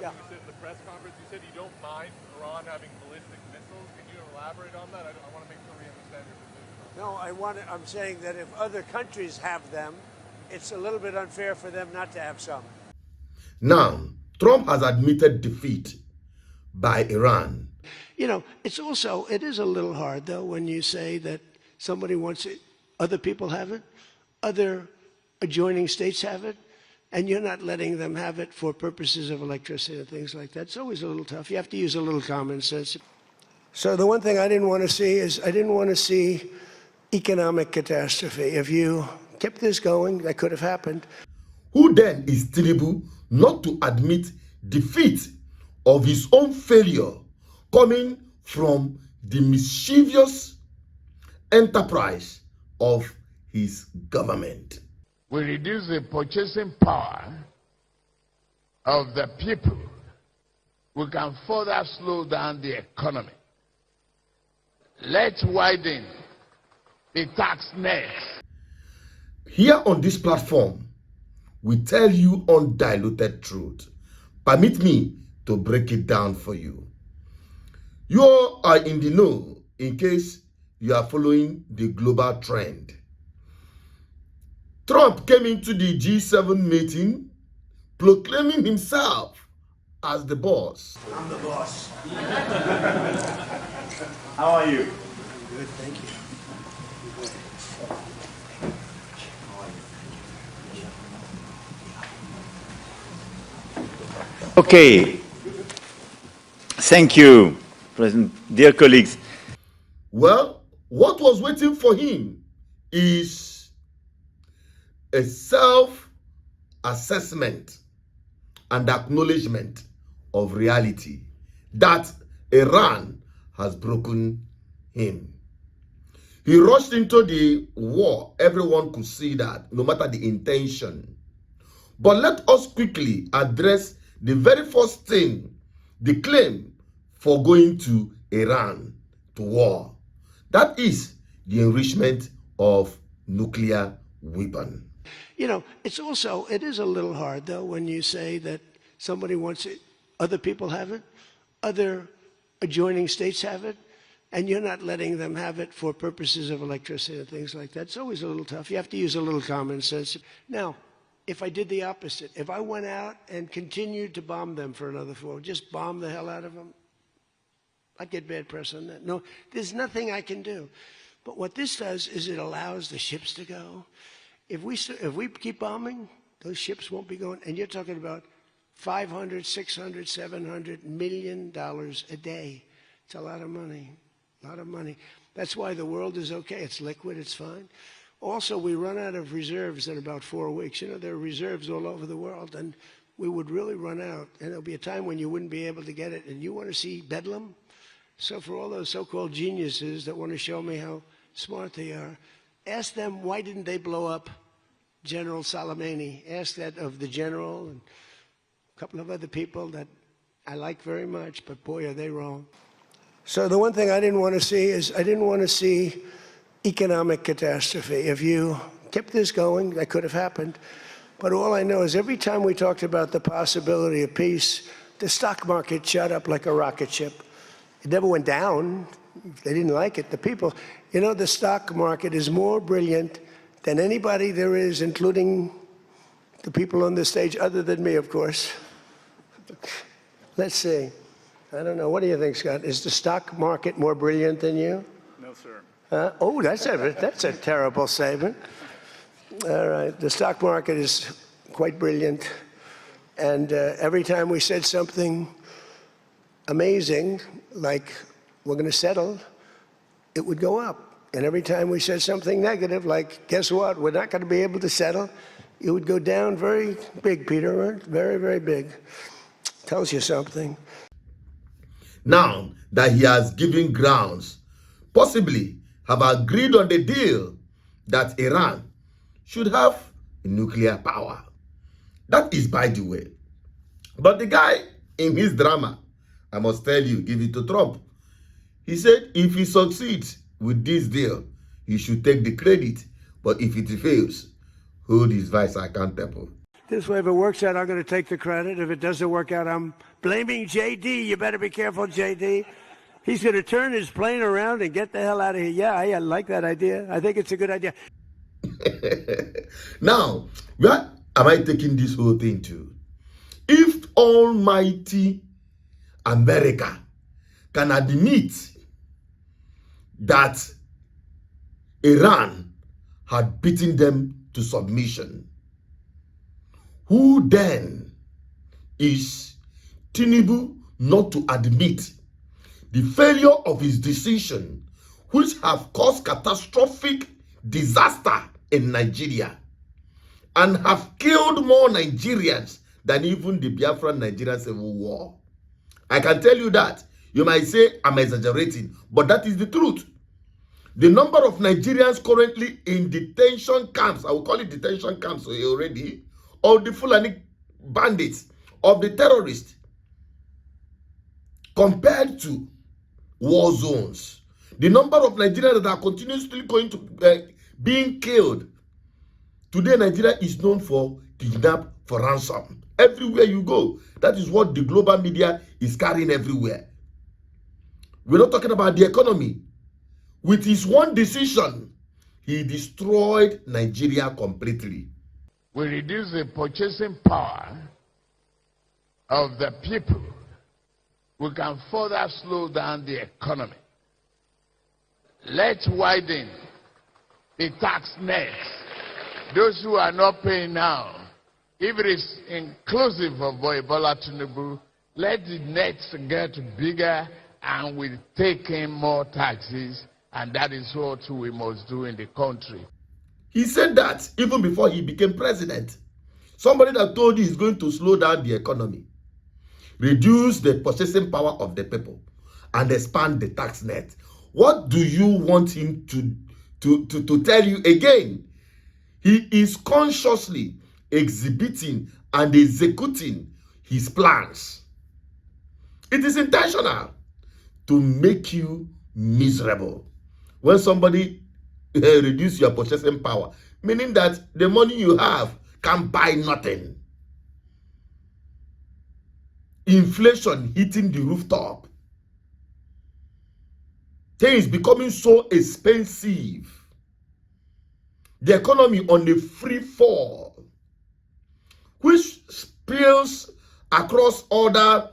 Yeah. You said in the press conference, you said you don't mind Iran having ballistic missiles. Can you elaborate on that? I want to make sure we understand your position. No, I'm saying that if other countries have them, it's a little bit unfair for them not to have some. Now, Trump has admitted defeat by Iran. You know, it is a little hard, though, when you say that somebody wants it, other people have it, other adjoining states have it, and you're not letting them have it for purposes of electricity and things like that. It's always a little tough. You have to use a little common sense. So the one thing I didn't want to see is I didn't want to see economic catastrophe. If you kept this going, that could have happened. Who then is Tinubu not to admit defeat of his own failure coming from the mischievous enterprise of his government? We reduce the purchasing power of the people, we can further slow down the economy. Let's widen the tax net. Here on this platform, we tell you undiluted truth. Permit me to break it down for you. You are in the know in case you are following the global trend. Trump came into the G7 meeting proclaiming himself as the boss. I'm the boss. How are you? Good, thank you. Okay. Thank you, President. Dear colleagues. Well, what was waiting for him is a self-assessment and acknowledgement of reality that Iran has broken him. He rushed into the war. Everyone could see that, no matter the intention. But let us quickly address the very first thing, the claim for going to Iran to war. That is the enrichment of nuclear weapon. You know, it is a little hard, though, when you say that somebody wants it, other people have it, other adjoining states have it, and you're not letting them have it for purposes of electricity and things like that. It's always a little tough. You have to use a little common sense. Now, if I did the opposite, if I went out and continued to bomb them for another 4, just bomb the hell out of them, I'd get bad press on that. No, there's nothing I can do. But what this does is it allows the ships to go. If we keep bombing, those ships won't be going. And you're talking about $500, $600, $700 million a day. It's a lot of money, a lot of money. That's why the world is okay. It's liquid, it's fine. Also, we run out of reserves in about 4 weeks. You know, there are reserves all over the world, and we would really run out. And there'll be a time when you wouldn't be able to get it. And you want to see bedlam? So for all those so-called geniuses that want to show me how smart they are, ask them why didn't they blow up General Soleimani. Ask that of the general and a couple of other people that I like very much, but boy, are they wrong. So the one thing I didn't want to see is I didn't want to see economic catastrophe. If you kept this going, that could have happened. But all I know is every time we talked about the possibility of peace, the stock market shot up like a rocket ship. It never went down. They didn't like it. The people, you know, the stock market is more brilliant than anybody there is, including the people on the stage, other than me, of course. Let's see. I don't know. What do you think, Scott? Is the stock market more brilliant than you? No, sir. Oh, that's a terrible statement. All right. The stock market is quite brilliant. And every time we said something amazing, like we're going to settle, it would go up. And every time we said something negative, like, guess what, we're not going to be able to settle, it would go down very big, Peter, right? Very, very big. Tells you something. Now that he has given grounds, possibly have agreed on the deal that Iran should have nuclear power. That is by the way. But the guy in his drama, I must tell you, give it to Trump. He said if he succeeds with this deal, he should take the credit. But if it fails, hold his vice accountable. This way, if it works out, I'm going to take the credit. If it doesn't work out, I'm blaming JD. You better be careful, JD. He's going to turn his plane around and get the hell out of here. Yeah, I like that idea. I think it's a good idea. Now, where am I taking this whole thing to? If almighty America can admit that Iran had beaten them to submission, who then is Tinubu not to admit the failure of his decision, which have caused catastrophic disaster in Nigeria and have killed more Nigerians than even the Biafran Nigerian Civil War? I can tell you that. You might say I'm exaggerating, but that is the truth. The number of Nigerians currently in detention camps, I will call it detention camps already, of the Fulani bandits, of the terrorists, compared to war zones. The number of Nigerians that are continuously going to being killed. Today, Nigeria is known for kidnap, for ransom. Everywhere you go, that is what the global media is carrying everywhere. We're not talking about the economy. With his one decision, he destroyed Nigeria completely. We reduce the purchasing power of the people. We can further slow down the economy. Let's widen the tax net. Those who are not paying now, if it is inclusive of Bola Tinubu, let the nets get bigger and we take in more taxes, and that is what we must do in the country. He said that even before he became president. Somebody that told you he's going to slow down the economy, reduce the purchasing power of the people, and expand the tax net. What do you want him to tell you again? He is consciously exhibiting and executing his plans. It is intentional to make you miserable. When somebody reduce your purchasing power, meaning that the money you have can buy nothing. Inflation hitting the rooftop. Things becoming so expensive. The economy on a free fall, which spills across other,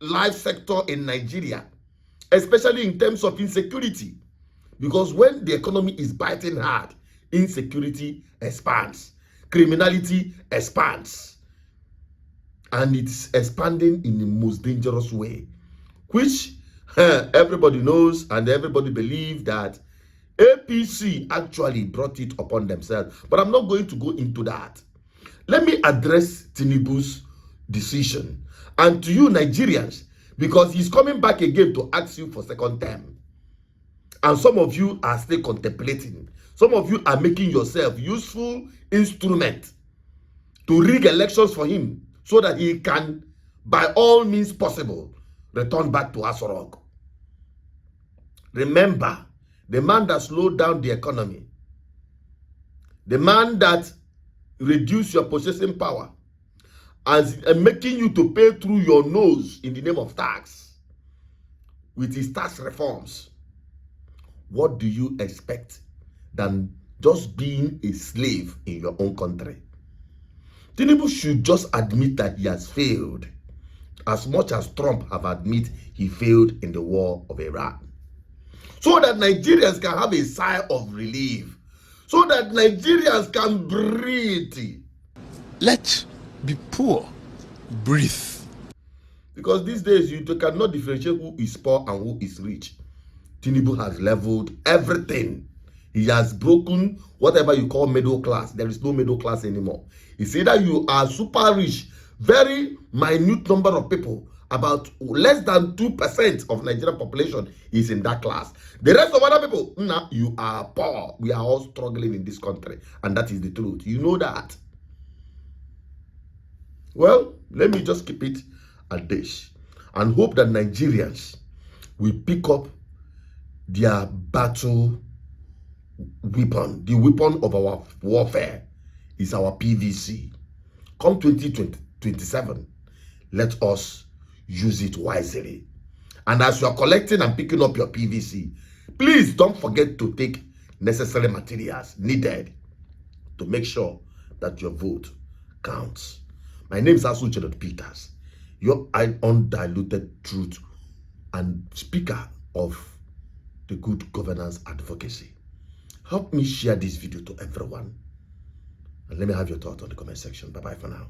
life sector in Nigeria, especially in terms of insecurity. Because when the economy is biting hard, insecurity expands, criminality expands, and it's expanding in the most dangerous way, which everybody knows and everybody believes that APC actually brought it upon themselves. But I'm not going to go into that. Let me address Tinubu's decision and to you Nigerians, because he's coming back again to ask you for second term. And some of you are still contemplating. Some of you are making yourself useful instrument to rig elections for him so that he can, by all means possible, return back to Asorok. Remember, the man that slowed down the economy, the man that reduced your purchasing power, and making you to pay through your nose in the name of tax, with his tax reforms, what do you expect than just being a slave in your own country? Tinubu should just admit that he has failed, as much as Trump have admit he failed in the war of Iran, so that Nigerians can have a sigh of relief, so that Nigerians can breathe. Let's be poor, breathe. Because these days you cannot differentiate who is poor and who is rich. Tinubu has leveled everything. He has broken whatever you call middle class. There is no middle class anymore. It's either you are super rich, very minute number of people, about less than 2% of Nigerian population is in that class. The rest of other people, nah, you are poor. We are all struggling in this country. And that is the truth. You know that. Well, let me just keep it at this and hope that Nigerians will pick up their battle weapon. The weapon of our warfare is our PVC. Come 2027, let us use it wisely. And as you are collecting and picking up your PVC, please don't forget to take necessary materials needed to make sure that your vote counts. My name is Asu Janet Peters, your undiluted truth and speaker of the good governance advocacy. Help me share this video to everyone. And let me have your thoughts on the comment section. Bye-bye for now.